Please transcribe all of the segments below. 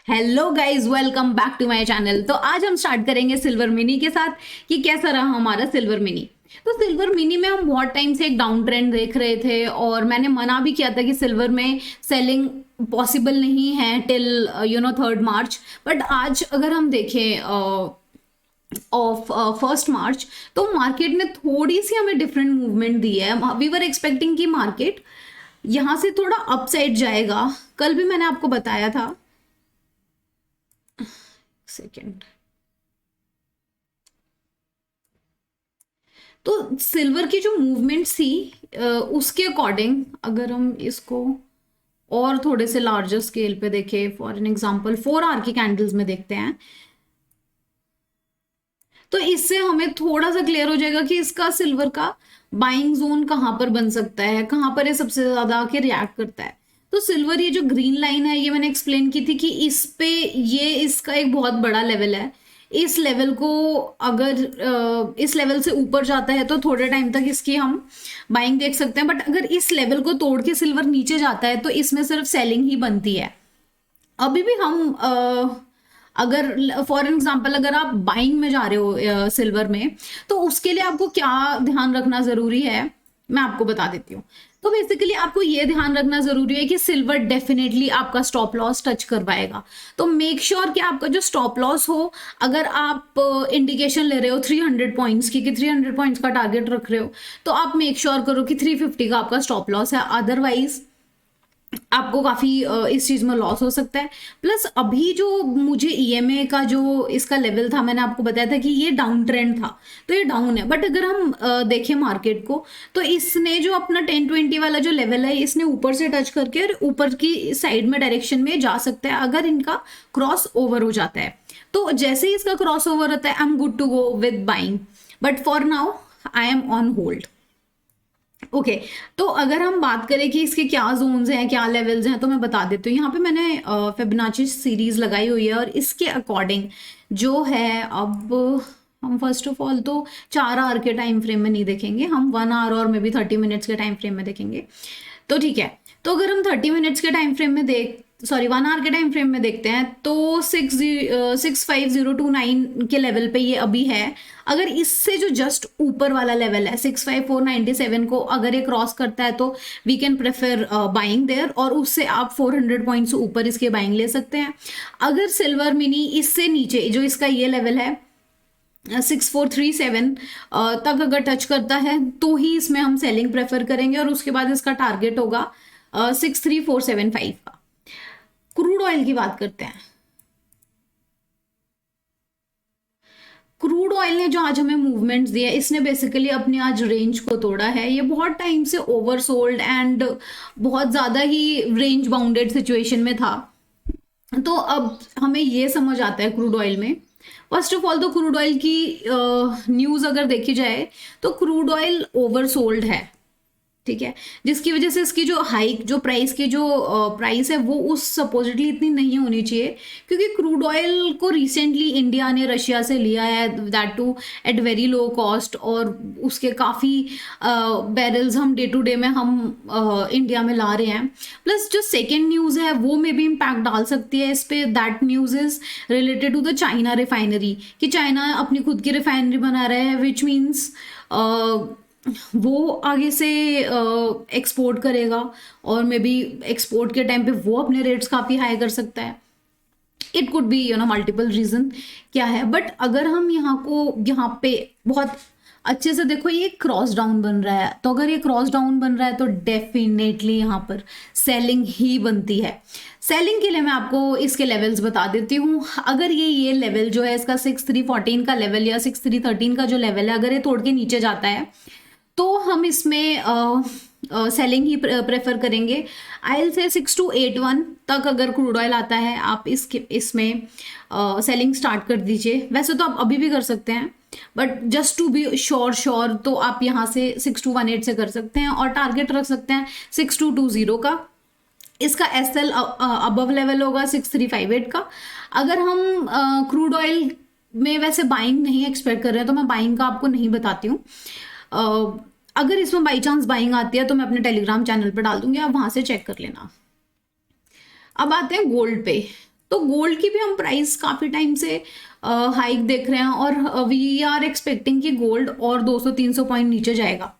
Hello guys, welcome back to my channel. तो आज हम स्टार्ट करेंगे सिल्वर मिनी के साथ कि कैसा रहा हमारा सिल्वर मिनी। तो सिल्वर मिनी में हम बहुत टाइम से एक डाउन ट्रेंड देख रहे थे और मैंने मना भी किया था कि सिल्वर में सेलिंग पॉसिबल नहीं है टिल 3 मार्च। बट आज अगर हम देखें ऑफ 1 मार्च, तो मार्केट ने थोड़ी सी हमें डिफरेंट मूवमेंट दी है। वी वर एक्सपेक्टिंग कि मार्केट यहाँ से थोड़ा अपसाइड जाएगा। कल भी मैंने आपको बताया था। सेकेंड। तो सिल्वर की जो मूवमेंट थी उसके अकॉर्डिंग अगर हम इसको और थोड़े से लार्जर स्केल पे देखें, फॉर एन एग्जांपल 4 आवर की कैंडल्स में देखते हैं, तो इससे हमें थोड़ा सा क्लियर हो जाएगा कि इसका सिल्वर का बाइंग जोन कहाँ पर बन सकता है, कहाँ पर ये सबसे ज्यादा आके रिएक्ट करता है। तो सिल्वर, ये जो ग्रीन लाइन है, ये मैंने एक्सप्लेन की थी कि इस पे ये इसका एक बहुत बड़ा लेवल है। इस लेवल को अगर इस लेवल से ऊपर जाता है तो थोड़े टाइम तक इसकी हम बाइंग देख सकते हैं। बट अगर इस लेवल को तोड़ के सिल्वर नीचे जाता है तो इसमें सिर्फ सेलिंग ही बनती है। अभी भी हम अगर फॉर एग्जांपल अगर आप बाइंग में जा रहे हो सिल्वर में, तो उसके लिए आपको क्या ध्यान रखना जरूरी है, मैं आपको बता देती हूँ। तो बेसिकली आपको ये ध्यान रखना जरूरी है कि सिल्वर डेफिनेटली आपका स्टॉप लॉस टच करवाएगा। तो मेक श्योर कि आपका जो स्टॉप लॉस हो, अगर आप इंडिकेशन ले रहे हो 300 पॉइंट्स की कि 300 पॉइंट्स का टारगेट रख रहे हो, तो आप मेक श्योर करो कि 350 का आपका स्टॉप लॉस है। अदरवाइज आपको काफी इस चीज में लॉस हो सकता है। प्लस अभी जो मुझे ईएमए का जो इसका लेवल था, मैंने आपको बताया था कि ये डाउन ट्रेंड था, तो ये डाउन है। बट अगर हम देखें मार्केट को, तो इसने जो अपना 1020 वाला जो लेवल है, इसने ऊपर से टच करके और ऊपर की साइड में डायरेक्शन में जा सकता है अगर इनका क्रॉस ओवर हो जाता है। तो जैसे ही इसका क्रॉस ओवर होता है, I am good to go with buying. But for now I am on hold. Okay. तो अगर हम बात करें कि इसके क्या जोन्स हैं, क्या लेवल्स हैं, तो मैं बता देती हूँ। यहाँ पे मैंने फिबोनाची सीरीज लगाई हुई है और इसके अकॉर्डिंग जो है, अब हम फर्स्ट ऑफ ऑल तो 4 आवर के टाइम फ्रेम में नहीं देखेंगे, हम 1 आवर और मे बी 30 मिनट्स के टाइम फ्रेम में देखेंगे। तो ठीक है। तो अगर हम 30 मिनट्स के टाइम फ्रेम में 1 आवर के टाइम फ्रेम में देखते हैं, तो 65029 के लेवल पे ये अभी है। अगर इससे जो जस्ट ऊपर वाला लेवल है 65497 को अगर ये क्रॉस करता है, तो we can prefer buying there, और उससे आप 400 पॉइंट्स ऊपर इसके बाइंग ले सकते हैं। अगर सिल्वर मिनी इससे नीचे जो इसका ये लेवल है 6437 तक अगर टच करता है, तो ही इसमें हम सेलिंग प्रेफर करेंगे, और उसके बाद इसका टारगेट होगा 63475 का। क्रूड ऑयल की बात करते हैं। क्रूड ऑयल ने जो आज हमें मूवमेंट्स दिया, इसने बेसिकली अपनी आज रेंज को तोड़ा है। ये बहुत टाइम से ओवरसोल्ड एंड बहुत ज्यादा ही रेंज बाउंडेड सिचुएशन में था। तो अब हमें ये समझ आता है क्रूड ऑयल में, फर्स्ट ऑफ ऑल तो क्रूड ऑयल की न्यूज अगर देखी जाए, तो क्रूड ऑयल ओवरसोल्ड है, ठीक है, जिसकी वजह से इसकी जो हाइक, जो प्राइस की जो प्राइस है, वो उस सपोजिटली इतनी नहीं होनी चाहिए। क्योंकि क्रूड ऑयल को रिसेंटली इंडिया ने रशिया से लिया है, that too at very low cost, और उसके काफ़ी बैरल्स हम डे टू डे में हम इंडिया में ला रहे हैं। प्लस जो सेकेंड न्यूज़ है वो में भी इम्पैक्ट डाल सकती है इस पर। That news is related to the China refinery, कि चाइना अपनी खुद की रिफाइनरी बना रहा है, विच मीन्स वो आगे से एक्सपोर्ट करेगा, और मे बी एक्सपोर्ट के टाइम पे वो अपने रेट्स काफ़ी हाई कर सकता है। It could be multiple reason क्या है। बट अगर हम यहाँ पे बहुत अच्छे से देखो, ये क्रॉस डाउन बन रहा है, तो अगर ये क्रॉस डाउन बन रहा है तो डेफिनेटली यहाँ पर सेलिंग ही बनती है। सेलिंग के लिए मैं आपको इसके लेवल्स बता देती हूँ। अगर ये लेवल जो है इसका 6314 का लेवल या 6313 का जो लेवल है, अगर ये तोड़ के नीचे जाता है, तो हम इसमें सेलिंग ही प्रेफर करेंगे। आई विल से 6281 तक अगर क्रूड ऑयल आता है, आप इसमें सेलिंग स्टार्ट कर दीजिए। वैसे तो आप अभी भी कर सकते हैं, but just to be sure तो आप यहाँ से 6218 से कर सकते हैं, और टारगेट रख सकते हैं 6220 का। इसका एसएल अबव लेवल होगा 6358 का। अगर हम क्रूड ऑयल में वैसे बाइंग नहीं एक्सपेक्ट कर रहे हैं, तो मैं बाइंग का आपको नहीं बताती हूँ। अगर इसमें बाई चांस बाइंग आती है तो मैं अपने टेलीग्राम चैनल पर डाल दूंगी, आप वहां से चेक कर लेना। अब आते हैं गोल्ड पे। तो गोल्ड की भी हम प्राइस काफ़ी टाइम से हाइक देख रहे हैं और वी आर एक्सपेक्टिंग कि गोल्ड और 200-300 पॉइंट नीचे जाएगा,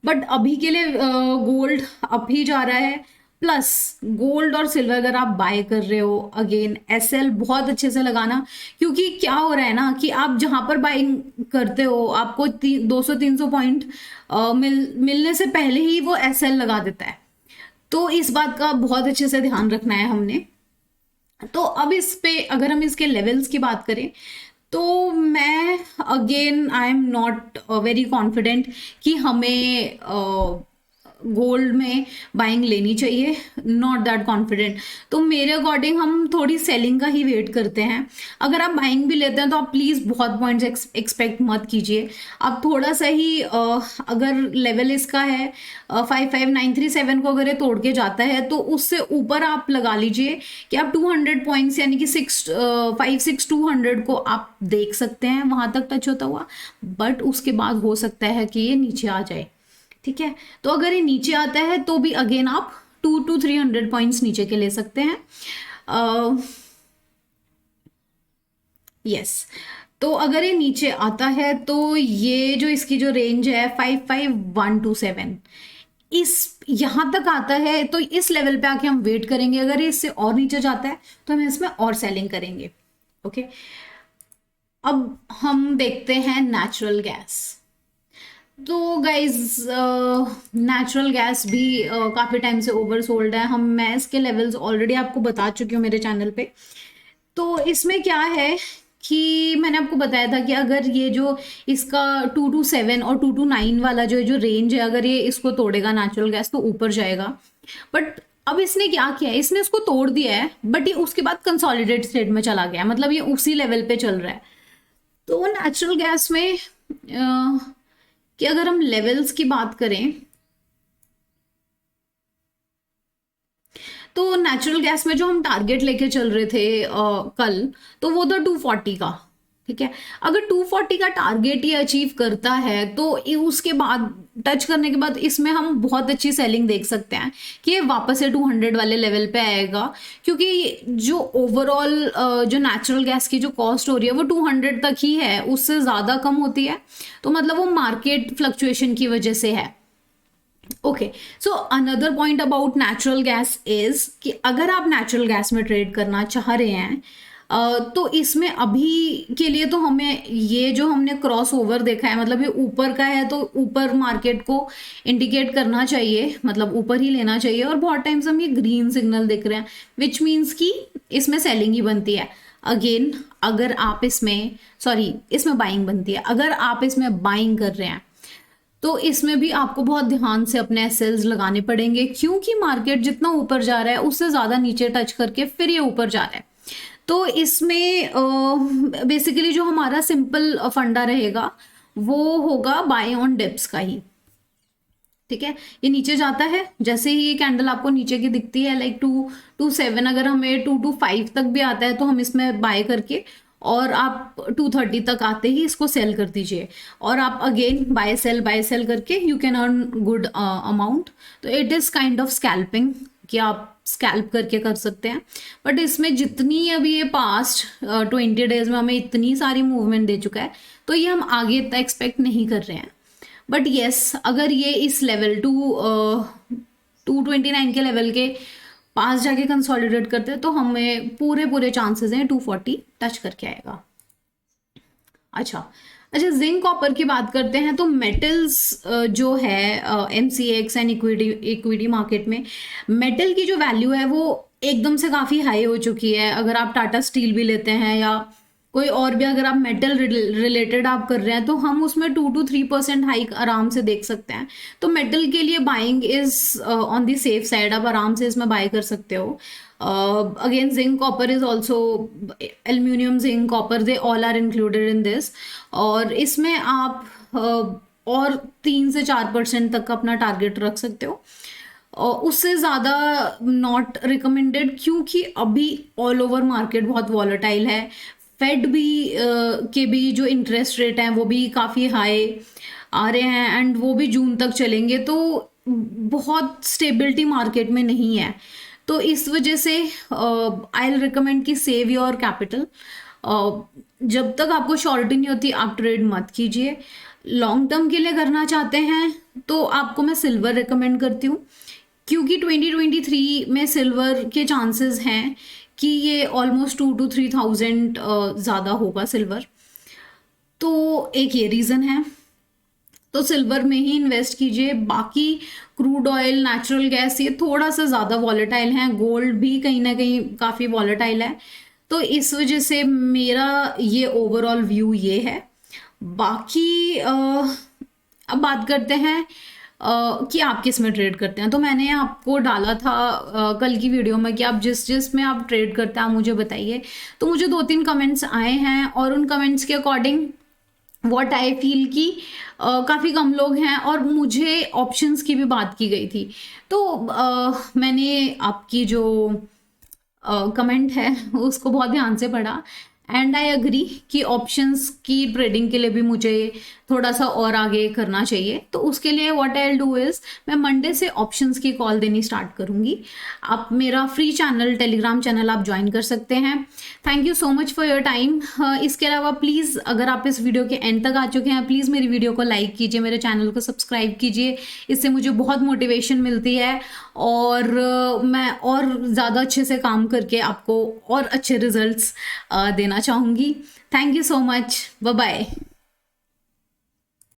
बट अभी के लिए गोल्ड अप ही जा रहा है। प्लस गोल्ड और सिल्वर अगर आप बाय कर रहे हो, अगेन एसएल बहुत अच्छे से लगाना, क्योंकि क्या हो रहा है ना कि आप जहां पर बाइंग करते हो आपको 200-300 पॉइंट मिलने से पहले ही वो एसएल लगा देता है। तो इस बात का बहुत अच्छे से ध्यान रखना है हमने। तो अब इस पे अगर हम इसके लेवल्स की बात करें तो मैं again I am not very confident कि हमें गोल्ड में बाइंग लेनी चाहिए, नॉट दैट कॉन्फिडेंट। तो मेरे अकॉर्डिंग हम थोड़ी सेलिंग का ही वेट करते हैं। अगर आप बाइंग भी लेते हैं तो आप प्लीज़ बहुत पॉइंट्स एक्सपेक्ट मत कीजिए। आप थोड़ा सा ही अगर लेवल इसका है 55937 को अगर ये तोड़ के जाता है तो उससे ऊपर आप लगा लीजिए कि आप 200 पॉइंट्स यानी कि 56200 को आप देख सकते हैं वहां तक टच होता हुआ, बट उसके बाद हो सकता है कि ये नीचे आ जाए। ठीक है, तो अगर ये नीचे आता है तो भी अगेन आप 200-300 पॉइंट्स नीचे के ले सकते हैं। यस, तो अगर ये नीचे आता है तो ये जो इसकी जो रेंज है 55127 इस यहां तक आता है, तो इस लेवल पे आके हम वेट करेंगे। अगर ये इससे और नीचे जाता है तो हम इसमें और सेलिंग करेंगे। ओके, अब हम देखते हैं नेचुरल गैस। तो गाइज नेचुरल गैस भी काफ़ी टाइम से ओवर सोल्ड है। मैं इसके लेवल्स ऑलरेडी आपको बता चुकी हूँ मेरे चैनल पे। तो इसमें क्या है कि मैंने आपको बताया था कि अगर ये जो इसका 227 और 229 वाला जो रेंज है, अगर ये इसको तोड़ेगा नेचुरल गैस तो ऊपर जाएगा। बट अब इसने क्या किया है, इसने इसको तोड़ दिया है, बट ये उसके बाद कंसोलिडेट स्टेट में चला गया, मतलब ये उसी लेवल पे चल रहा है। तो नेचुरल गैस में कि अगर हम लेवल्स की बात करें तो नेचुरल गैस में जो हम टारगेट लेके चल रहे थे कल, तो वो था 240 का। ठीक है, अगर 240 का टारगेट ये अचीव करता है तो उसके बाद टच करने के बाद इसमें हम बहुत अच्छी सेलिंग देख सकते हैं कि ये वापस से 200 वाले लेवल पे आएगा, क्योंकि जो ओवरऑल जो नेचुरल गैस की जो कॉस्ट हो रही है वो 200 तक ही है, उससे ज़्यादा कम होती है। तो मतलब वो मार्केट फ्लक्चुएशन की वजह से है। Okay, so another point about natural gas is कि अगर आप नेचुरल गैस में ट्रेड करना चाह रहे हैं तो इसमें अभी के लिए तो हमें ये जो हमने क्रॉस ओवर देखा है, मतलब ये ऊपर का है तो ऊपर मार्केट को इंडिकेट करना चाहिए, मतलब ऊपर ही लेना चाहिए। और बहुत टाइम से हम ये ग्रीन सिग्नल दिख रहे हैं, विच मीन्स कि इसमें सेलिंग ही बनती है। अगेन अगर आप इसमें बाइंग बनती है। अगर आप इसमें बाइंग कर रहे हैं तो इसमें भी आपको बहुत ध्यान से अपने एसएल्स लगाने पड़ेंगे, क्योंकि मार्केट जितना ऊपर जा रहा है उससे ज़्यादा नीचे टच करके फिर ये ऊपर जा रहा है। तो इसमें बेसिकली जो हमारा सिंपल फंडा रहेगा वो होगा बाय ऑन डिप्स का ही। ठीक है, ये नीचे जाता है, जैसे ही ये कैंडल आपको नीचे की दिखती है लाइक 227, अगर हमें 225 तक भी आता है तो हम इसमें बाय करके और आप 230 तक आते ही इसको सेल कर दीजिए, और आप अगेन बाय सेल करके you can earn good amount. तो it is kind of scalping कि आप स्कैल्प करके कर सकते हैं। बट इसमें जितनी अभी ये पास्ट 20 डेज में हमें इतनी सारी मूवमेंट दे चुका है तो ये हम आगे इतना एक्सपेक्ट नहीं कर रहे हैं। बट येस, अगर ये इस लेवल 229 के लेवल के पास जाके कंसोलिडेट करते हैं तो हमें पूरे चांसेस हैं 240 टच करके आएगा। अच्छा, जिंक कॉपर की बात करते हैं तो मेटल्स जो है एमसीएक्स एंड इक्विटी मार्केट में मेटल की जो वैल्यू है वो एकदम से काफ़ी हाई हो चुकी है। अगर आप टाटा स्टील भी लेते हैं या कोई और भी अगर आप मेटल रिलेटेड आप कर रहे हैं तो हम उसमें 2 to 3% हाइक आराम से देख सकते हैं। तो मेटल के लिए buying is on the safe side, आप आराम से इसमें बाय कर सकते हो। Again zinc copper is also, aluminium zinc copper they all are included in this, और इसमें आप और 3 से 4% तक अपना टारगेट रख सकते हो। उससे ज़्यादा नॉट रिकमेंडेड, क्योंकि अभी ऑल ओवर मार्केट बहुत वॉलेटाइल है। फेड भी के भी जो इंटरेस्ट रेट हैं वो भी काफ़ी हाई आ रहे हैं एंड वो भी जून तक चलेंगे, तो बहुत स्टेबिलिटी मार्केट में नहीं है। तो इस वजह से आई विल रिकमेंड कि सेव योर कैपिटल। जब तक आपको श्योरिटी नहीं होती आप ट्रेड मत कीजिए। लॉन्ग टर्म के लिए करना चाहते हैं तो आपको मैं सिल्वर रिकमेंड करती हूँ, क्योंकि 2023 में सिल्वर के चांसेस हैं कि ये ऑलमोस्ट 2 to 3,000 ज़्यादा होगा सिल्वर। तो एक ये रीज़न है, तो सिल्वर में ही इन्वेस्ट कीजिए। बाकी क्रूड ऑयल, नेचुरल गैस ये थोड़ा सा ज़्यादा वॉलेटाइल है, गोल्ड भी कहीं ना कहीं काफ़ी वॉलेटाइल है। तो इस वजह से मेरा ये ओवरऑल व्यू ये है। बाकी अब बात करते हैं कि आप किस में ट्रेड करते हैं। तो मैंने आपको डाला था कल की वीडियो में कि आप जिस में आप ट्रेड करते हैं आप मुझे बताइए। तो मुझे 2-3 कमेंट्स आए हैं और उन कमेंट्स के अकॉर्डिंग व्हाट आई फील कि काफ़ी कम लोग हैं और मुझे ऑप्शंस की भी बात की गई थी। तो मैंने आपकी जो कमेंट है उसको बहुत ध्यान से पढ़ा एंड आई अग्री कि ऑप्शंस की ट्रेडिंग के लिए भी मुझे थोड़ा सा और आगे करना चाहिए। तो उसके लिए what I will do is मैं मंडे से ऑप्शंस की कॉल देनी स्टार्ट करूँगी। आप मेरा फ्री चैनल, टेलीग्राम चैनल आप ज्वाइन कर सकते हैं। Thank you so much for your time. इसके अलावा प्लीज़ अगर आप इस वीडियो के एंड तक आ चुके हैं प्लीज़ मेरी वीडियो को लाइक कीजिए, मेरे चैनल को सब्सक्राइब कीजिए। इससे मुझे बहुत मोटिवेशन मिलती है और मैं और ज़्यादा अच्छे से काम करके आपको और अच्छे रिजल्ट्स देना चाहूँगी। Thank you so much. Bye bye.